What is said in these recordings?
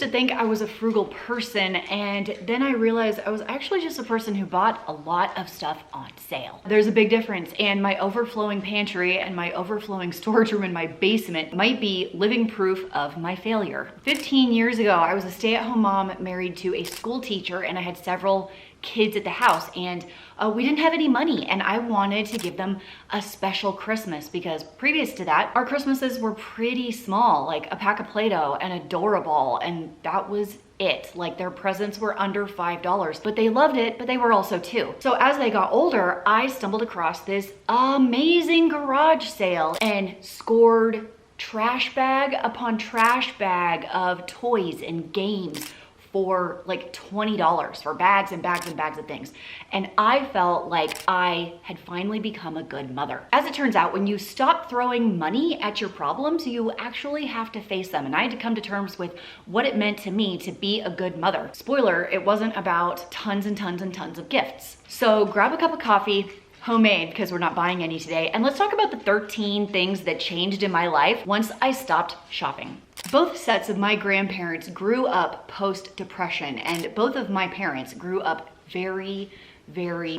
used to think I was a frugal person, and then I realized I was actually just a person who bought a lot of stuff on sale. There's a big difference, and my overflowing pantry and my overflowing storage room in my basement might be living proof of my failure. 15 years ago, I was a stay-at-home mom married to a school teacher, and I had several kids at the house, and we didn't have any money, and I wanted to give them a special Christmas because previous to that, our Christmases were pretty small, like a pack of Play-Doh and a Dora-Ball, and that was it. Like, their presents were under $5, but they loved it, but they were also too. So as they got older, I stumbled across this amazing garage sale and scored trash bag upon trash bag of toys and games for like $20 for bags and bags and bags of things. And I felt like I had finally become a good mother. As it turns out, when you stop throwing money at your problems, you actually have to face them. And I had to come to terms with what it meant to me to be a good mother. Spoiler, it wasn't about tons and tons and tons of gifts. So grab a cup of coffee, homemade because we're not buying any today, and let's talk about the 13 things that changed in my life once I stopped shopping. Both sets of my grandparents grew up post-depression, and both of my parents grew up very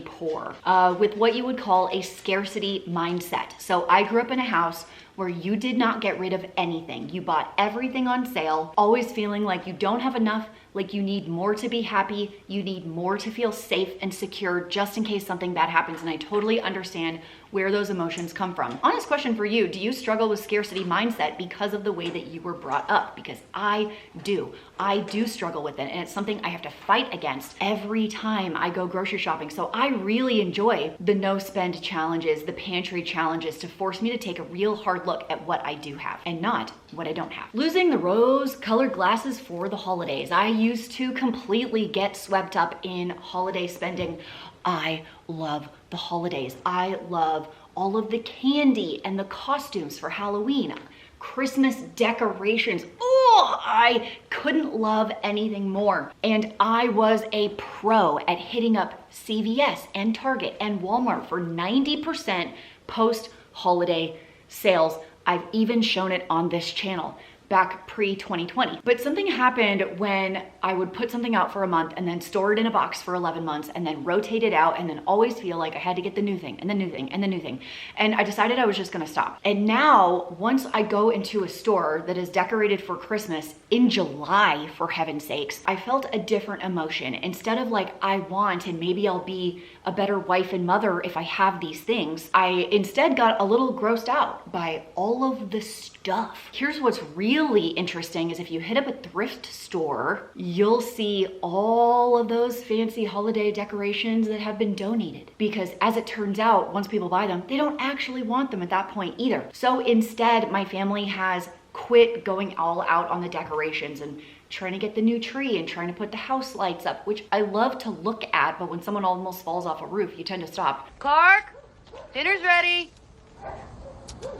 poor with what you would call a scarcity mindset. So I grew up in a house where you did not get rid of anything. You bought everything on sale, always feeling like you don't have enough, like you need more to be happy, you need more to feel safe and secure just in case something bad happens. And I totally understand where those emotions come from. Honest question for you, do you struggle with scarcity mindset because of the way that you were brought up? Because I do. I do struggle with it, and it's something I have to fight against every time I go grocery shopping. So I really enjoy the no spend challenges, the pantry challenges, to force me to take a real hard look at what I do have and not what I don't have. Losing the rose-colored glasses for the holidays. I used to completely get swept up in holiday spending. I love the holidays. I love all of the candy and the costumes for Halloween, Christmas decorations. Oh, I couldn't love anything more. And I was a pro at hitting up CVS and Target and Walmart for 90% post-holiday sales. I've even shown it on this channel back pre-2020. But something happened when I would put something out for a month and then store it in a box for 11 months and then rotate it out and then always feel like I had to get the new thing and the new thing and the new thing. And I decided I was just gonna stop. And now, once I go into a store that is decorated for Christmas in July, for heaven's sakes, I felt a different emotion. Instead of like, I want and maybe I'll be a better wife and mother if I have these things, I instead got a little grossed out by all of the stuff. Here's what's really interesting is if you hit up a thrift store, you'll see all of those fancy holiday decorations that have been donated. Because as it turns out, once people buy them, they don't actually want them at that point either. So instead, my family has quit going all out on the decorations and trying to get the new tree and trying to put the house lights up, which I love to look at, but when someone almost falls off a roof, you tend to stop. Clark, dinner's ready.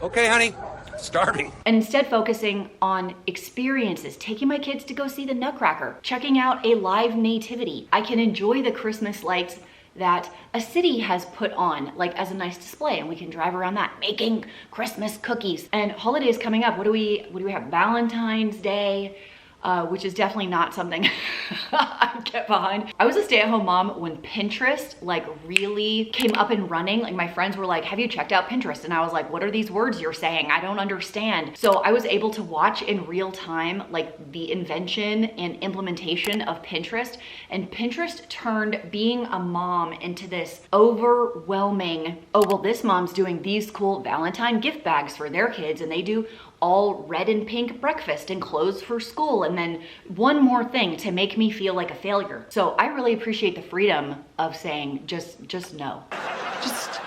Okay, honey. Starving. And instead focusing on experiences, taking my kids to go see the Nutcracker, checking out a live nativity. I can enjoy the Christmas lights that a city has put on, like as a nice display, and we can drive around that, making Christmas cookies. And holidays coming up, what do we have? Valentine's Day, which is definitely not something I get behind. I was a stay-at-home mom when Pinterest like really came up and running. Like my friends were like, have you checked out Pinterest? And I was like, what are these words you're saying? I don't understand. So I was able to watch in real time like the invention and implementation of Pinterest. And Pinterest turned being a mom into this overwhelming, oh, well, this mom's doing these cool Valentine gift bags for their kids, and they do all red and pink breakfast and clothes for school, and then one more thing to make me feel like a failure. So I really appreciate the freedom of saying just no. Just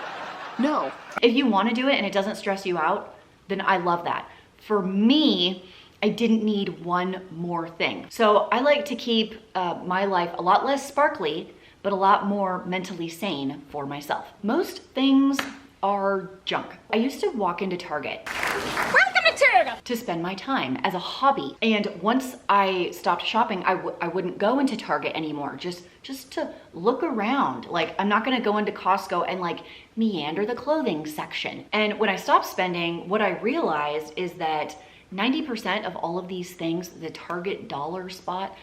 no. If you want to do it and it doesn't stress you out, then I love that. For me, I didn't need one more thing. So I like to keep my life a lot less sparkly, but a lot more mentally sane for myself. Most things are junk. I used to walk into Target to spend my time as a hobby. And once I stopped shopping, I wouldn't go into Target anymore, just to look around. Like, I'm not gonna go into Costco and like meander the clothing section. And when I stopped spending, what I realized is that 90% of all of these things, the Target dollar spot,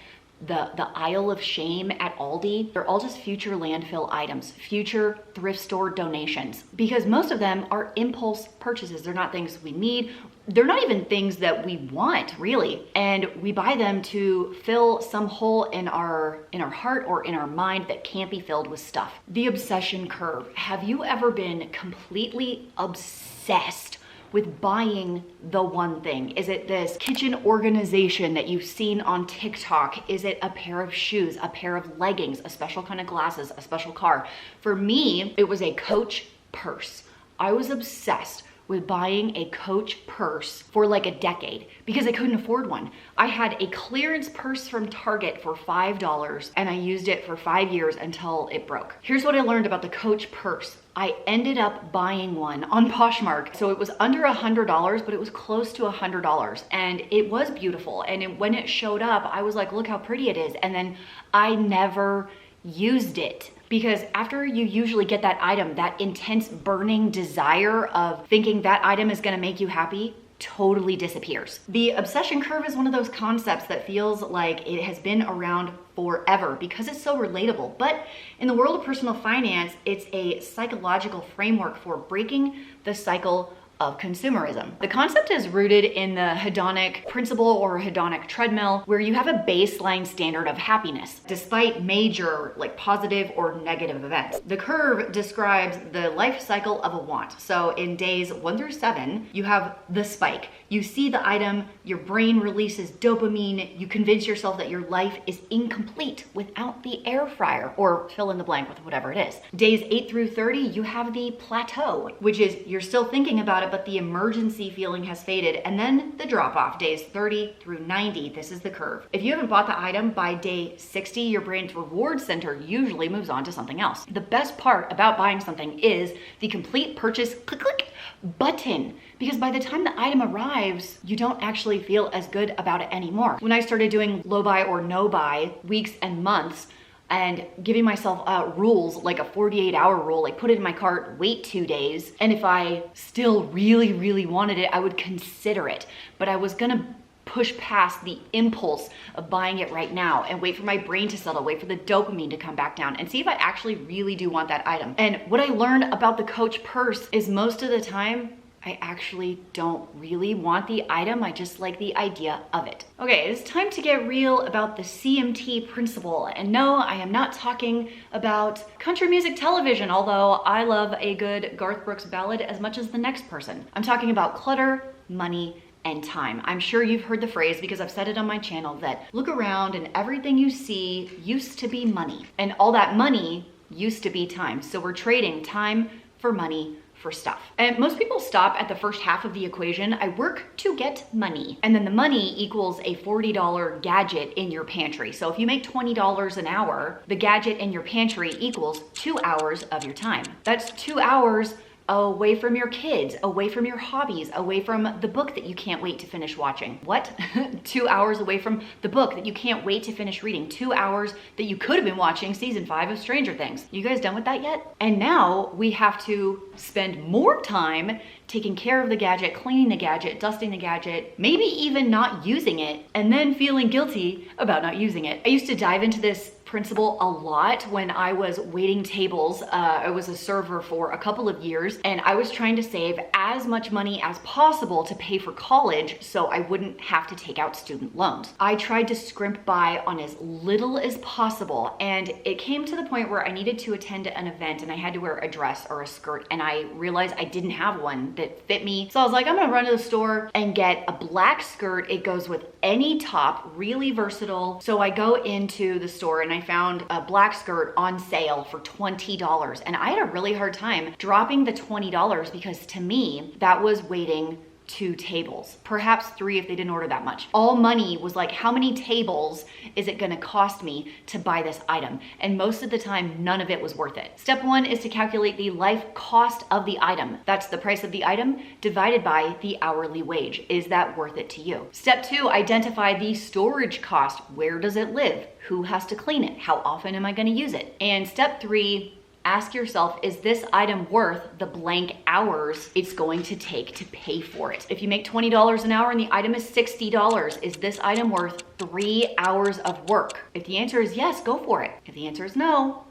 the aisle of shame at Aldi, they're all just future landfill items, future thrift store donations, because most of them are impulse purchases. They're not things we need. They're not even things that we want, really. And we buy them to fill some hole in our heart or in our mind that can't be filled with stuff. The obsession curve. Have you ever been completely obsessed with buying the one thing? Is it this kitchen organization that you've seen on TikTok? Is it a pair of shoes, a pair of leggings, a special kind of glasses, a special car? For me, it was a Coach purse. I was obsessed with buying a Coach purse for like a decade because I couldn't afford one. I had a clearance purse from Target for $5 and I used it for 5 years until it broke. Here's what I learned about the Coach purse. I ended up buying one on Poshmark. So it was under $100, but it was close to $100 and it was beautiful. And when it showed up, I was like, look how pretty it is. And then I never used it. Because after you usually get that item, that intense burning desire of thinking that item is gonna make you happy totally disappears. The obsession curve is one of those concepts that feels like it has been around forever because it's so relatable. But in the world of personal finance, it's a psychological framework for breaking the cycle of consumerism. The concept is rooted in the hedonic principle or hedonic treadmill, where you have a baseline standard of happiness despite major like positive or negative events. The curve describes the life cycle of a want. So in days 1 through 7, you have the spike. You see the item, your brain releases dopamine, you convince yourself that your life is incomplete without the air fryer, or fill in the blank with whatever it is. Days 8 through 30, you have the plateau, which is you're still thinking about it, but the emergency feeling has faded. And then the drop off, days 30 through 90, this is the curve. If you haven't bought the item by day 60, your brain's reward center usually moves on to something else. The best part about buying something is the complete purchase click button, because by the time the item arrives, you don't actually feel as good about it anymore. When I started doing low buy or no buy weeks and months, and giving myself rules like a 48-hour rule, like put it in my cart, wait 2 days. And if I still really, really wanted it, I would consider it. But I was gonna push past the impulse of buying it right now and wait for my brain to settle, wait for the dopamine to come back down and see if I actually really do want that item. And what I learned about the Coach purse is most of the time, I actually don't really want the item, I just like the idea of it. Okay, it's time to get real about the CMT principle. And no, I am not talking about country music television, although I love a good Garth Brooks ballad as much as the next person. I'm talking about clutter, money, and time. I'm sure you've heard the phrase because I've said it on my channel that look around and everything you see used to be money. And all that money used to be time. So we're trading time for money for stuff. And most people stop at the first half of the equation. I work to get money. And then the money equals a $40 gadget in your pantry. So if you make $20 an hour, the gadget in your pantry equals 2 hours of your time. That's 2 hours away from your kids, away from your hobbies, away from the book that you can't wait to finish watching. What? 2 hours away from the book that you can't wait to finish reading. 2 hours that you could have been watching season 5 of Stranger Things. You guys done with that yet? And now we have to spend more time taking care of the gadget, cleaning the gadget, dusting the gadget, maybe even not using it, and then feeling guilty about not using it. I used to dive into this principle a lot when I was waiting tables. I was a server for a couple of years and I was trying to save as much money as possible to pay for college so I wouldn't have to take out student loans. I tried to scrimp by on as little as possible and it came to the point where I needed to attend an event and I had to wear a dress or a skirt and I realized I didn't have one that fit me. So I was like, I'm gonna run to the store and get a black skirt. It goes with any top, really versatile. So I go into the store and I found a black skirt on sale for $20 and I had a really hard time dropping the $20 because to me that was waiting 2 tables, perhaps 3 if they didn't order that much. All money was like, how many tables is it gonna cost me to buy this item? And most of the time, none of it was worth it. Step 1 is to calculate the life cost of the item. That's the price of the item divided by the hourly wage. Is that worth it to you? Step 2, identify the storage cost. Where does it live? Who has to clean it? How often am I gonna use it? And step 3, Ask yourself, is this item worth the blank hours it's going to take to pay for it? If you make $20 an hour and the item is $60, is this item worth 3 hours of work? If the answer is yes, go for it. If the answer is no,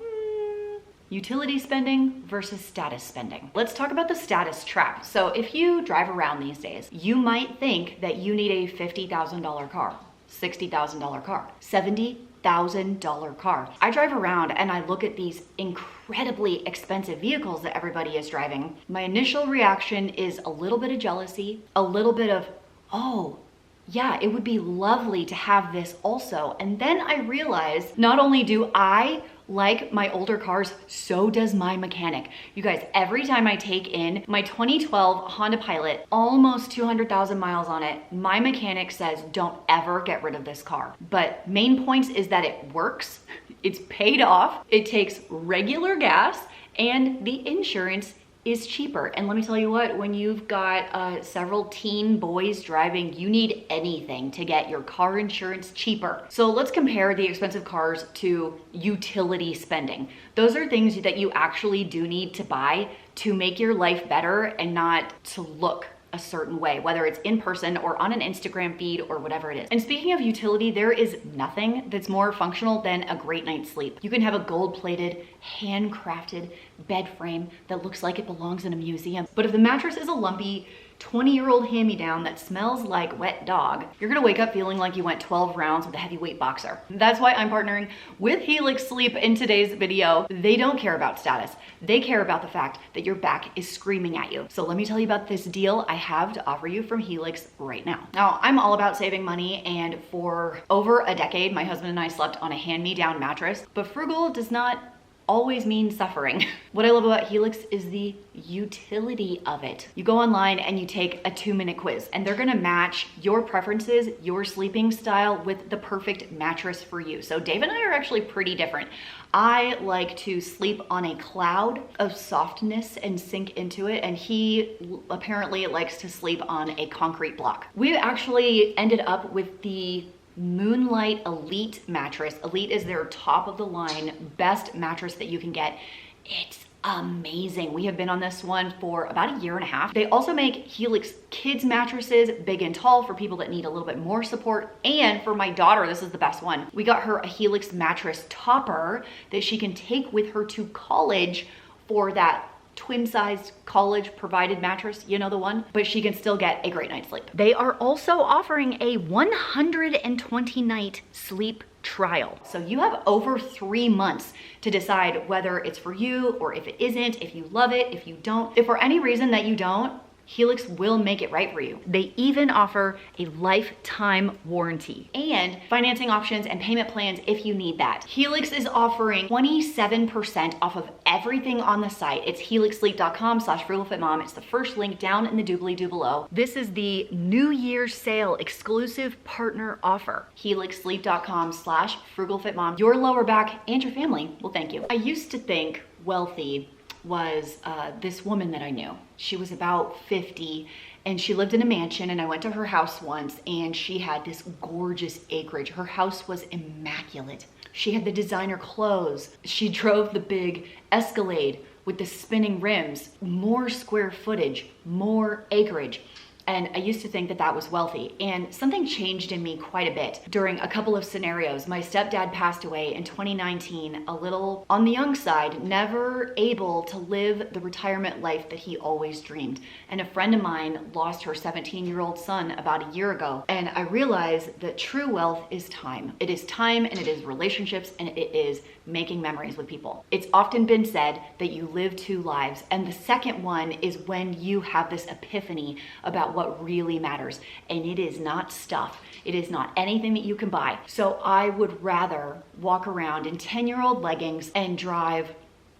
utility spending versus status spending. Let's talk about the status trap. So if you drive around these days, you might think that you need a $50,000 car, $60,000 car, $70,000 car. I drive around and I look at these incredibly expensive vehicles that everybody is driving. My initial reaction is a little bit of jealousy, a little bit of, oh, yeah, it would be lovely to have this also. And then I realized not only do I like my older cars, so does my mechanic. You guys, every time I take in my 2012 Honda Pilot, almost 200,000 miles on it, my mechanic says, don't ever get rid of this car. But main points is that it works, it's paid off, it takes regular gas, and the insurance is cheaper. And let me tell you what, when you've got several teen boys driving, you need anything to get your car insurance cheaper. So let's compare the expensive cars to utility spending. Those are things that you actually do need to buy to make your life better and not to look a certain way, whether it's in person or on an Instagram feed or whatever it is. And speaking of utility, there is nothing that's more functional than a great night's sleep. You can have a gold-plated, handcrafted bed frame that looks like it belongs in a museum. But if the mattress is a lumpy 20-year-old hand-me-down that smells like wet dog, you're gonna wake up feeling like you went 12 rounds with a heavyweight boxer. That's why I'm partnering with Helix Sleep in today's video. They don't care about status. They care about the fact that your back is screaming at you. So let me tell you about this deal I have to offer you from Helix right now. Now, I'm all about saving money, and for over a decade, my husband and I slept on a hand-me-down mattress, but frugal does not always mean suffering. What I love about Helix is the utility of it. You go online and you take a 2-minute quiz, and they're gonna match your preferences, your sleeping style with the perfect mattress for you. So Dave and I are actually pretty different. I like to sleep on a cloud of softness and sink into it, and he apparently likes to sleep on a concrete block. We actually ended up with the Moonlight Elite mattress. Elite is their top of the line, best mattress that you can get. It's amazing. We have been on this one for about 1.5 years. They also make Helix kids mattresses, big and tall, for people that need a little bit more support. And for my daughter, this is the best one. We got her a Helix mattress topper that she can take with her to college for that twin-sized college provided mattress, you know the one, but she can still get a great night's sleep. They are also offering a 120 night sleep trial. So you have over 3 months to decide whether it's for you or if it isn't, if you love it, if you don't. If for any reason that you don't, Helix will make it right for you. They even offer a lifetime warranty and financing options and payment plans if you need that. Helix is offering 27% off of everything on the site. It's helixsleep.com/frugalfitmom. It's the first link down in the doobly-doo below. This is the New Year's sale exclusive partner offer. helixsleep.com/frugalfitmom. Your lower back and your family will thank you. I used to think wealthy was this woman that I knew. She was about 50 and she lived in a mansion, and I went to her house once and she had this gorgeous acreage. Her house was immaculate. She had the designer clothes. She drove the big Escalade with the spinning rims, more square footage, more acreage. And I used to think that that was wealthy, and something changed in me quite a bit during a couple of scenarios. My stepdad passed away in 2019, a little on the young side, never able to live the retirement life that he always dreamed. And a friend of mine lost her 17-year-old son about a year ago. And I realized that true wealth is time. It is time, and it is relationships, and it is making memories with people. It's often been said that you live 2 lives, and the second one is when you have this epiphany about what really matters, and it is not stuff. It is not anything that you can buy. So I would rather walk around in 10-year-old leggings and drive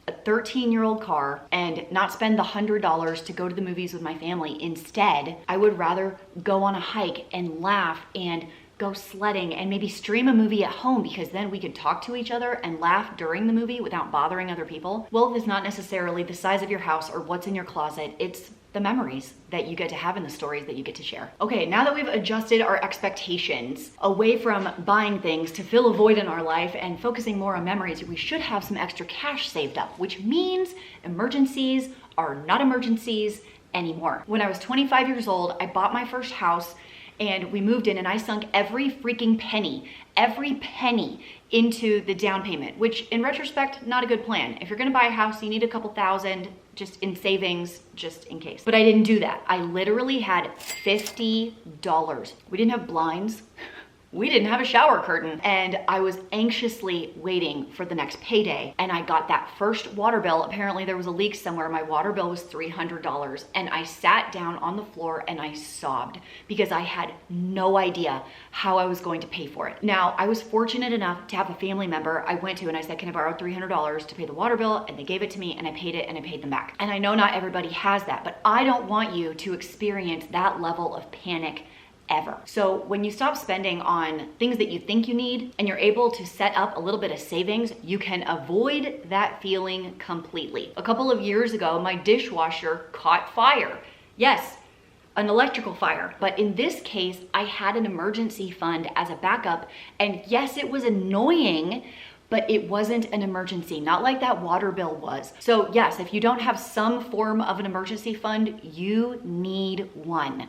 a 13-year-old car and not spend the $100 to go to the movies with my family. Instead, I would rather go on a hike and laugh and go sledding and maybe stream a movie at home, because then we could talk to each other and laugh during the movie without bothering other people. Wealth is not necessarily the size of your house or what's in your closet. It's the memories that you get to have and the stories that you get to share. Okay, now that we've adjusted our expectations away from buying things to fill a void in our life and focusing more on memories, we should have some extra cash saved up, which means emergencies are not emergencies anymore. When I was 25 years old, I bought my first house and we moved in, and I sunk every freaking penny into the down payment, which in retrospect, not a good plan. If you're gonna buy a house, you need a couple thousand just in savings, just in case. But I didn't do that. I literally had $50. We didn't have blinds. We didn't have a shower curtain, and I was anxiously waiting for the next payday, and I got that first water bill. Apparently there was a leak somewhere. My water bill was $300, and I sat down on the floor and I sobbed because I had no idea how I was going to pay for it. Now, I was fortunate enough to have a family member I went to and I said, can I borrow $300 to pay the water bill? And they gave it to me, and I paid it, and I paid them back. And I know not everybody has that, but I don't want you to experience that level of panic ever. So when you stop spending on things that you think you need and you're able to set up a little bit of savings, you can avoid that feeling completely. A couple of years ago, my dishwasher caught fire. Yes, an electrical fire. But in this case, I had an emergency fund as a backup. And yes, it was annoying, but it wasn't an emergency, not like that water bill was. So yes, if you don't have some form of an emergency fund, you need one.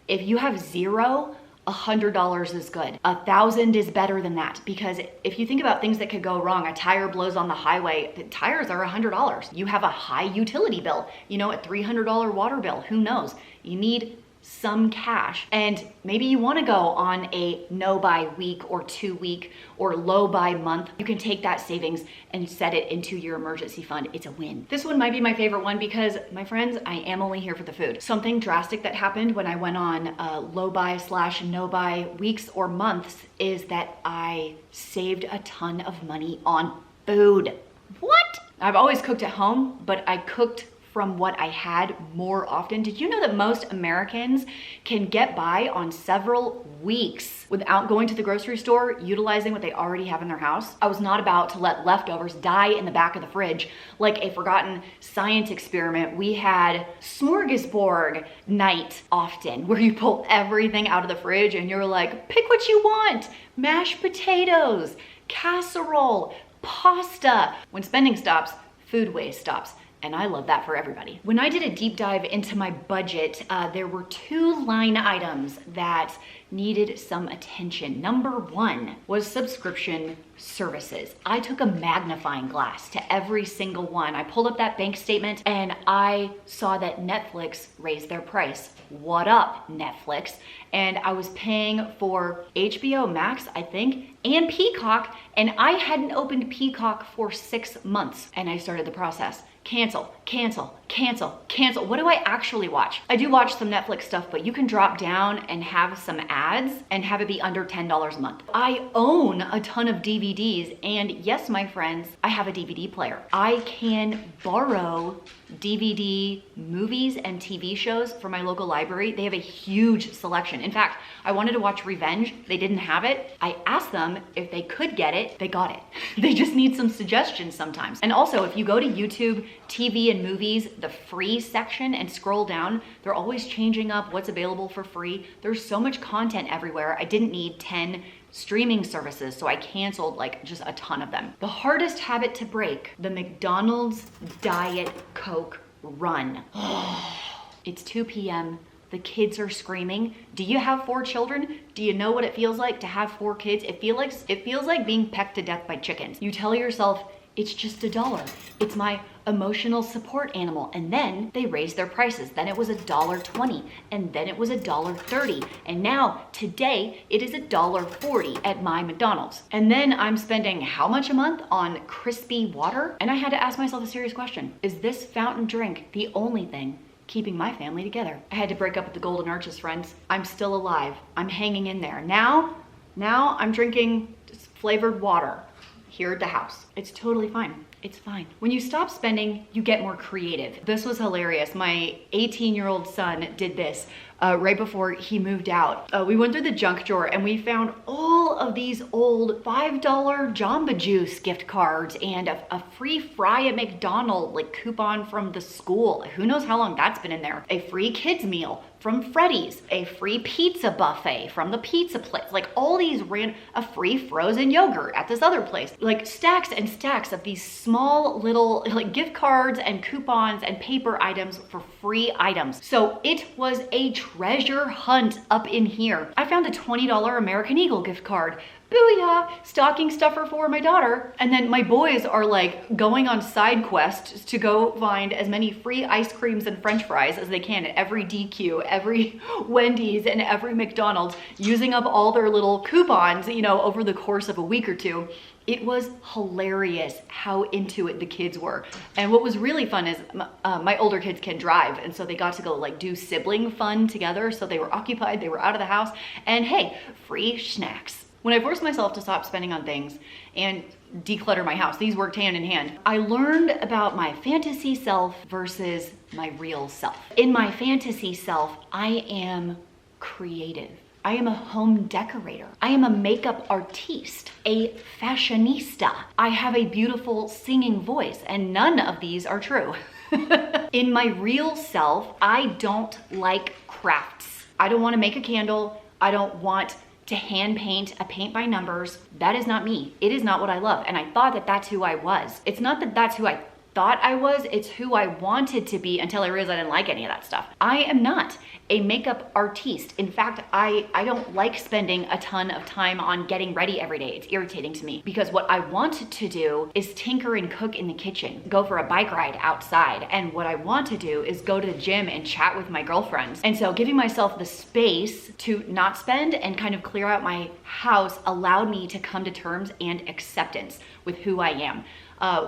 If you have zero, $100 is good. 1,000 is better than that, because if you think about things that could go wrong, a tire blows on the highway, the tires are $100. You have a high utility bill, a $300 water bill, who knows? You need some cash, and maybe you want to go on a no buy week or 2 week or low buy month. You can take that savings and set it into your emergency fund. It's a win. This one might be my favorite one because, my friends, I am only here for the food. Something drastic that happened when I went on low buy / no buy weeks or months is that I saved a ton of money on food. What? I've always cooked at home, but I cooked from what I had more often. Did you know that most Americans can get by on several weeks without going to the grocery store, utilizing what they already have in their house? I was not about to let leftovers die in the back of the fridge like a forgotten science experiment. We had smorgasbord night often, where you pull everything out of the fridge and you're like, pick what you want. Mashed potatoes, casserole, pasta. When spending stops, food waste stops. And I love that for everybody. When I did a deep dive into my budget, there were 2 line items that needed some attention. Number 1 was subscription services. I took a magnifying glass to every single one. I pulled up that bank statement and I saw that Netflix raised their price. What up, Netflix? And I was paying for HBO Max, I think, and Peacock, and I hadn't opened Peacock for 6 months. And I started the process. Cancel, cancel, cancel, cancel. What do I actually watch? I do watch some Netflix stuff, but you can drop down and have some ads and have it be under $10 a month. I own a ton of DVDs, and yes, my friends, I have a DVD player. I can borrow DVD movies and TV shows from my local library. They have a huge selection. In fact, I wanted to watch Revenge. They didn't have it. I asked them if they could get it. They got it. They just need some suggestions sometimes. And also, if you go to YouTube, TV and movies, the free section, and scroll down, they're always changing up what's available for free. There's so much content everywhere. I didn't need 10 streaming services, so I canceled just a ton of them. The hardest habit to break, the McDonald's Diet Coke run. It's 2 p.m. The kids are screaming. Do you have 4 children? Do you know what it feels like to have 4 kids? It feels like being pecked to death by chickens. You tell yourself, it's just $1. It's my emotional support animal. And then they raised their prices. Then it was $1.20, and then it was $1.30. And now, today, it is $1.40 at my McDonald's. And then I'm spending how much a month on crispy water? And I had to ask myself a serious question. Is this fountain drink the only thing keeping my family together? I had to break up with the Golden Arches, friends. I'm still alive. I'm hanging in there. Now I'm drinking just flavored water. here at the house. It's totally fine. It's fine. When you stop spending, you get more creative. This was hilarious. My 18-year-old son did this right before he moved out. We went through the junk drawer and we found all of these old $5 Jamba Juice gift cards and a free fry at McDonald's, like coupon from the school. Who knows how long that's been in there. A free kids meal from Freddy's, a free pizza buffet from the pizza place, like all these a free frozen yogurt at this other place, like stacks and stacks of these small little like gift cards and coupons and paper items for free items. So it was a treasure hunt up in here. I found a $20 American Eagle gift card. Booyah! Stocking stuffer for my daughter. And then my boys are like going on side quests to go find as many free ice creams and french fries as they can at every DQ, every Wendy's, and every McDonald's, using up all their little coupons, you know, over the course of a week or two. It was hilarious how into it the kids were. And what was really fun is my older kids can drive. And so they got to go like do sibling fun together. So they were occupied, they were out of the house, and hey, free snacks. When I forced myself to stop spending on things and declutter my house, these worked hand in hand. I learned about my fantasy self versus my real self. In my fantasy self, I am creative. I am a home decorator. I am a makeup artiste, a fashionista. I have a beautiful singing voice, and none of these are true. In my real self, I don't like crafts. I don't want to make a candle. I don't want to hand paint a paint by numbers. That is not me. It is not what I love. And I thought that that's who I was. It's not that that's who I thought I was, it's who I wanted to be until I realized I didn't like any of that stuff. I am not a makeup artiste. In fact, I don't like spending a ton of time on getting ready every day. It's irritating to me because what I want to do is tinker and cook in the kitchen, go for a bike ride outside. And what I want to do is go to the gym and chat with my girlfriends. And so giving myself the space to not spend and kind of clear out my house allowed me to come to terms and acceptance with who I am.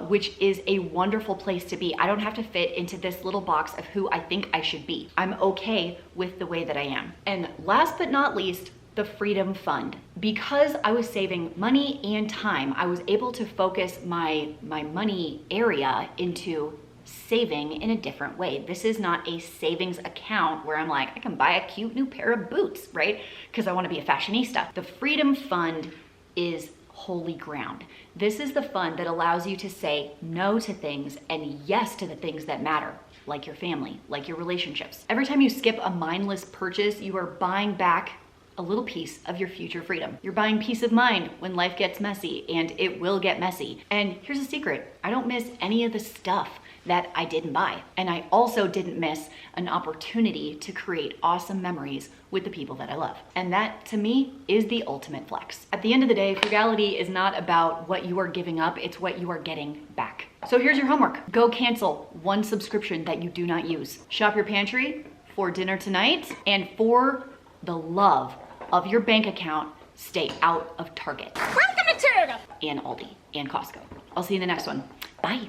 Which is a wonderful place to be. I don't have to fit into this little box of who I think I should be. I'm okay with the way that I am. And last but not least, the Freedom Fund. Because I was saving money and time, I was able to focus my money area into saving in a different way. This is not a savings account where I'm like, I can buy a cute new pair of boots, right? Because I want to be a fashionista. The Freedom Fund is holy ground. This is the fund that allows you to say no to things and yes to the things that matter, like your family, like your relationships. Every time you skip a mindless purchase, you are buying back a little piece of your future freedom. You're buying peace of mind when life gets messy, and it will get messy. And here's a secret, I don't miss any of the stuff that I didn't buy. And I also didn't miss an opportunity to create awesome memories with the people that I love. And that, to me, is the ultimate flex. At the end of the day, frugality is not about what you are giving up, it's what you are getting back. So here's your homework. Go cancel one subscription that you do not use. Shop your pantry for dinner tonight, and for the love of your bank account, stay out of Target. Welcome to Target! And Aldi and Costco. I'll see you in the next one. Bye.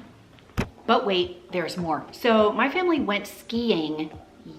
But wait, there's more. So my family went skiing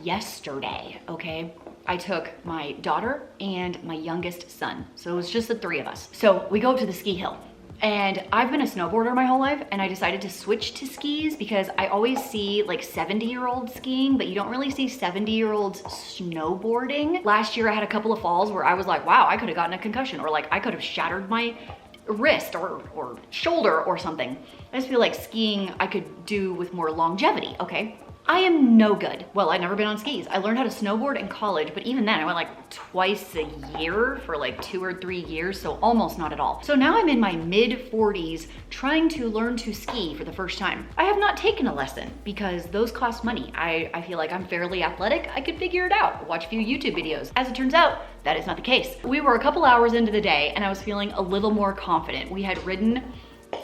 yesterday, okay? I took my daughter and my youngest son. So it was just the three of us. So we go up to the ski hill. And I've been a snowboarder my whole life, and I decided to switch to skis because I always see like 70-year-olds skiing, but you don't really see 70-year-olds snowboarding. Last year I had a couple of falls where I was like, wow, I could have gotten a concussion, or like I could have shattered my wrist or shoulder or something. I just feel like skiing I could do with more longevity, okay? I am no good. Well, I've never been on skis. I learned how to snowboard in college, but even then I went like twice a year for like 2 or 3 years, so almost not at all. So now I'm in my mid-40s trying to learn to ski for the first time. I have not taken a lesson because those cost money. I feel like I'm fairly athletic. I could figure it out, watch a few YouTube videos. As it turns out, that is not the case. We were a couple hours into the day and I was feeling a little more confident. We had ridden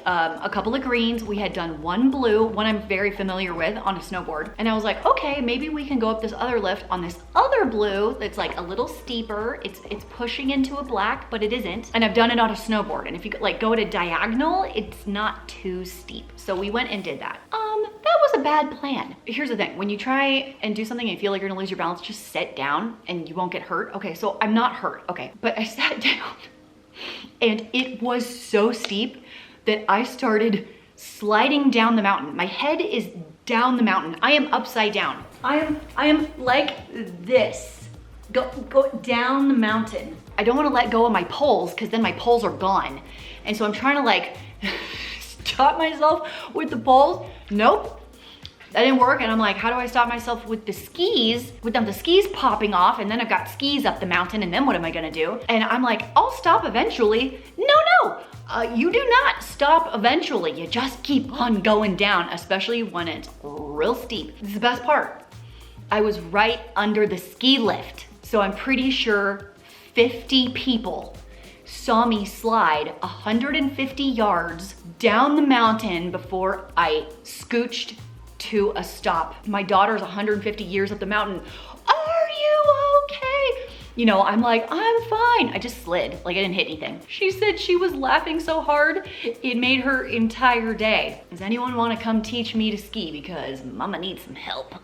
a couple of greens. We had done one blue, one I'm very familiar with on a snowboard. And I was like, okay, maybe we can go up this other lift on this other blue that's like a little steeper. It's pushing into a black, but it isn't. And I've done it on a snowboard. And if you like go at a diagonal, it's not too steep. So we went and did that. That was a bad plan. Here's the thing, when you try and do something and you feel like you're gonna lose your balance, just sit down and you won't get hurt. Okay, so I'm not hurt, okay. But I sat down and it was so steep that I started sliding down the mountain. My head is down the mountain. I am upside down. I am like this. Go down the mountain. I don't want to let go of my poles because then my poles are gone. And so I'm trying to like stop myself with the poles. Nope. That didn't work, and I'm like, how do I stop myself with the skis? Without the skis popping off, and then I've got skis up the mountain, and then what am I gonna do? And I'm like, I'll stop eventually. No, you do not stop eventually. You just keep on going down, especially when it's real steep. This is the best part. I was right under the ski lift, so I'm pretty sure 50 people saw me slide 150 yards down the mountain before I scooched to a stop. My daughter's 150 years up the mountain. Are you okay? You know, I'm like, I'm fine. I just slid, like I didn't hit anything. She said she was laughing so hard, it made her entire day. Does anyone want to come teach me to ski? Because mama needs some help.